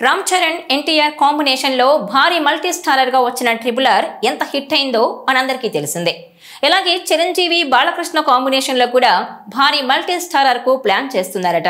Ram Charan NTR combination లో భారీ multi starrer గా వచ్చిన ట్రిపుల్ ఆర్ ఎంత హిట్ అయిందో మనందరికీ తెలిసిందే. ఇలాగే చిరంజీవి బాలకృష్ణ కాంబినేషన్ లో కూడా భారీ మల్టీ స్టారర్ కు ప్లాన్ చేస్తున్నారట.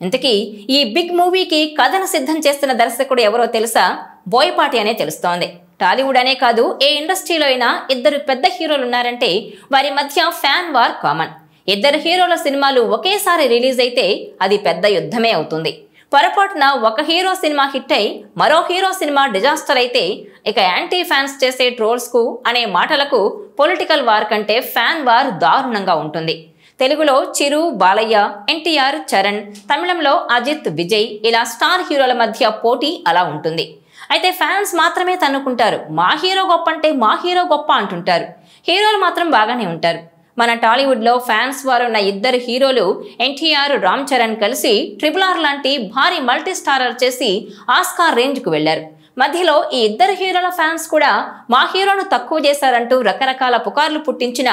ఇంతకీ ఈ బిగ్ మూవీకి కథను సిద్ధం చేస్తున్న దర్శకుడు ఎవరో తెలుసా? బోయపాటి అనే తెలుస్తోంది. టాలీవుడ్ అనే కాదు, ఏ ఇండస్ట్రీలో అయినా ఇద్దరు పెద్ద హీరోలు ఉన్నారంటే వారి మధ్య ఫ్యాన్ వార్ కామన్. ఇద్దరు హీరోల సినిమాలు ఒకేసారి రిలీజ్ అయితే అది పెద్ద యుద్ధమే అవుతుంది. పొరపాటున ఒక హీరో సినిమా హిట్ అయి మరో హీరో సినిమా డిజాస్టర్ అయితే ఇక యాంటీ ఫ్యాన్స్ చేసే ట్రోల్స్ కు అనే మాటలకు పొలిటికల్ వార్ కంటే ఫ్యాన్ వార్ దారుణంగా ఉంటుంది. తెలుగులో చిరు, బాలయ్య, ఎన్టీఆర్, చరణ్, తమిళంలో అజిత్, విజయ్ ఇలా స్టార్ హీరోల మధ్య పోటీ అలా ఉంటుంది. అయితే ఫ్యాన్స్ మాత్రమే తన్నుకుంటారు. మా హీరో గొప్ప అంటే మా హీరో గొప్ప అంటుంటారు. హీరోలు మాత్రం బాగానే ఉంటారు. మన టాలీవుడ్ లో ఫ్యాన్స్ వారు ఉన్న ఇద్దరు హీరోలు ఎన్టీఆర్, రామ్ చరణ్ కలిసి ట్రిపుల్ ఆర్ లాంటి భారీ మల్టీ స్టారర్ చేసి ఆస్కార్ రేంజ్ కు వెళ్లారు. మధ్యలో ఈ ఇద్దరు హీరోల ఫ్యాన్స్ కూడా మా హీరోను తక్కువ చేశారంటూ రకరకాల పుకార్లు పుట్టించిన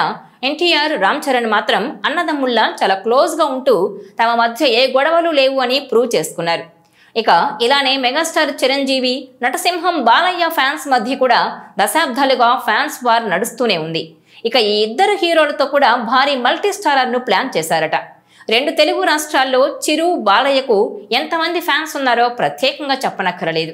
ఎన్టీఆర్, రామ్ చరణ్ మాత్రం అన్నదమ్ముల్లా చాలా క్లోజ్ గా ఉంటూ తమ మధ్య ఏ గొడవలు లేవు అని ప్రూవ్ చేసుకున్నారు. ఇక ఇలానే మెగాస్టార్ చిరంజీవి, నటసింహం బాలయ్య ఫ్యాన్స్ మధ్య కూడా దశాబ్దాలుగా ఫ్యాన్స్ వార్ నడుస్తూనే ఉంది. ఇక ఈ ఇద్దరు హీరోలతో కూడా భారీ మల్టీ స్టారర్ ను ప్లాన్ చేశారట. రెండు తెలుగు రాష్ట్రాల్లో చిరు, బాలయ్యకు ఎంతమంది ఫ్యాన్స్ ఉన్నారో ప్రత్యేకంగా చెప్పనక్కరలేదు.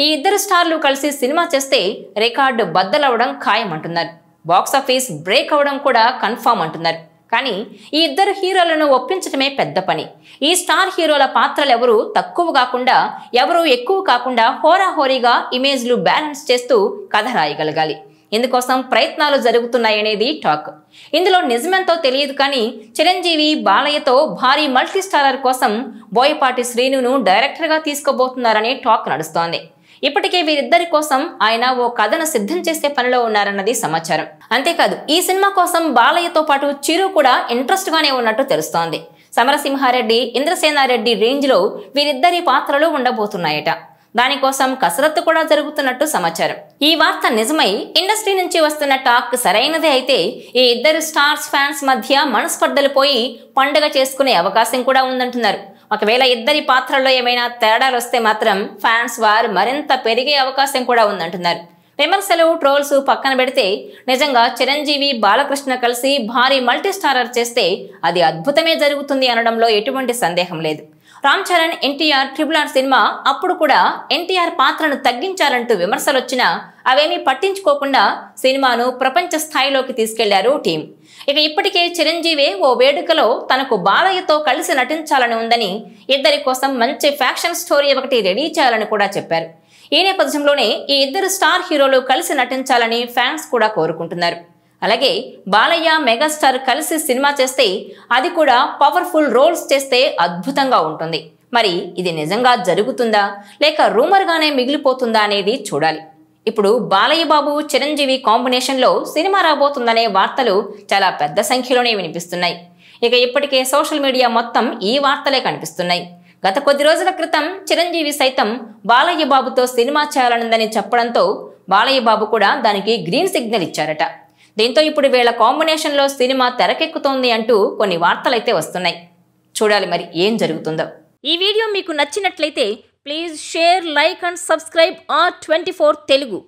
ఈ ఇద్దరు స్టార్లు కలిసి సినిమా చేస్తే రికార్డు బద్దలవడం ఖాయమంటున్నారు. బాక్సాఫీస్ బ్రేక్ అవడం కూడా కన్ఫామ్ అంటున్నారు. కానీ ఈ ఇద్దరు హీరోలను ఒప్పించడమే పెద్ద పని. ఈ స్టార్ హీరోల పాత్రలు ఎవరు తక్కువ కాకుండా ఎవరు ఎక్కువ కాకుండా హోరాహోరీగా ఇమేజ్లు బ్యాలెన్స్ చేస్తూ కథ రాయగలగాలి. ఇందుకోసం ప్రయత్నాలు జరుగుతున్నాయనేది టాక్. ఇందులో నిజమెంతో తెలియదు కానీ చిరంజీవి బాలయ్యతో భారీ మల్టీ స్టారర్ కోసం బోయపాటి శ్రీనును డైరెక్టర్గా తీసుకోబోతున్నారనే టాక్ నడుస్తోంది. ఇప్పటికే వీరిద్దరి కోసం ఆయన ఓ కథను సిద్ధం చేసే పనిలో ఉన్నారన్నది సమాచారం. అంతేకాదు ఈ సినిమా కోసం బాలయ్యతో పాటు చిరు కూడా ఇంట్రెస్ట్ గానే ఉన్నట్టు తెలుస్తోంది. సమరసింహారెడ్డి, ఇంద్రసేనారెడ్డి రేంజ్ లో వీరిద్దరి పాత్రలు ఉండబోతున్నాయట. దానికోసం కసరత్తు కూడా జరుగుతున్నట్టు సమాచారం. ఈ వార్త నిజమై ఇండస్ట్రీ నుంచి వస్తున్న టాక్ సరైనదే అయితే ఈ ఇద్దరు స్టార్స్ ఫ్యాన్స్ మధ్య మనస్పర్ధలు పోయి పండుగ చేసుకునే అవకాశం కూడా ఉందంటున్నారు. ఒకవేళ ఇద్దరి పాత్రల్లో ఏమైనా తేడాలు వస్తే మాత్రం ఫ్యాన్స్ వార్ మరింత పెరిగే అవకాశం కూడా ఉందంటున్నారు. విమర్శలు, ట్రోల్స్ పక్కన పెడితే నిజంగా చిరంజీవి, బాలకృష్ణ కలిసి భారీ మల్టీ స్టారర్ చేస్తే అది అద్భుతమే జరుగుతుంది అనడంలో ఎటువంటి సందేహం లేదు. Ram Charan, NTR triple R cinema అప్పుడు కూడా ఎన్టీఆర్ పాత్రను తగ్గించారంటూ విమర్శలు వచ్చినా అవేమీ పట్టించుకోకుండా సినిమాను ప్రపంచ స్థాయిలోకి తీసుకెళ్లారు టీం. ఇక ఇప్పటికే చిరంజీవి ఓ వేడుకలో తనకు బాలయ్యతో కలిసి నటించాలని ఉందని, ఇద్దరి కోసం మంచి ఫ్యాక్షన్ స్టోరీ ఒకటి రెడీ చేయాలని కూడా చెప్పారు. ఈ నేపథ్యంలోనే ఈ ఇద్దరు స్టార్ హీరోలు కలిసి నటించాలని ఫ్యాన్స్ కూడా కోరుకుంటున్నారు. అలాగే బాలయ్య, మెగాస్టార్ కలిసి సినిమా చేస్తే అది కూడా పవర్ఫుల్ రోల్స్ చేస్తే అద్భుతంగా ఉంటుంది. మరి ఇది నిజంగా జరుగుతుందా లేక రూమర్ గానే మిగిలిపోతుందా అనేది చూడాలి. ఇప్పుడు బాలయ్య బాబు, చిరంజీవి కాంబినేషన్ లో సినిమా రాబోతుందనే వార్తలు చాలా పెద్ద సంఖ్యలోనే వినిపిస్తున్నాయి. ఇక ఇప్పటికే సోషల్ మీడియా మొత్తం ఈ వార్తలే కనిపిస్తున్నాయి. గత కొద్ది రోజుల క్రితం చిరంజీవి సైతం బాలయ్య బాబుతో సినిమా చేయాలనుందని చెప్పడంతో బాలయ్య బాబు కూడా దానికి గ్రీన్ సిగ్నల్ ఇచ్చారట. దీంతో ఇప్పుడు వీళ్ళ కాంబినేషన్ లో సినిమా తెరకెక్కుతోంది అంటూ కొన్ని వార్తలైతే వస్తున్నాయి. చూడాలి మరి ఏం జరుగుతుందో. ఈ వీడియో మీకు నచ్చినట్లయితే please share, like and subscribe R24 Telugu.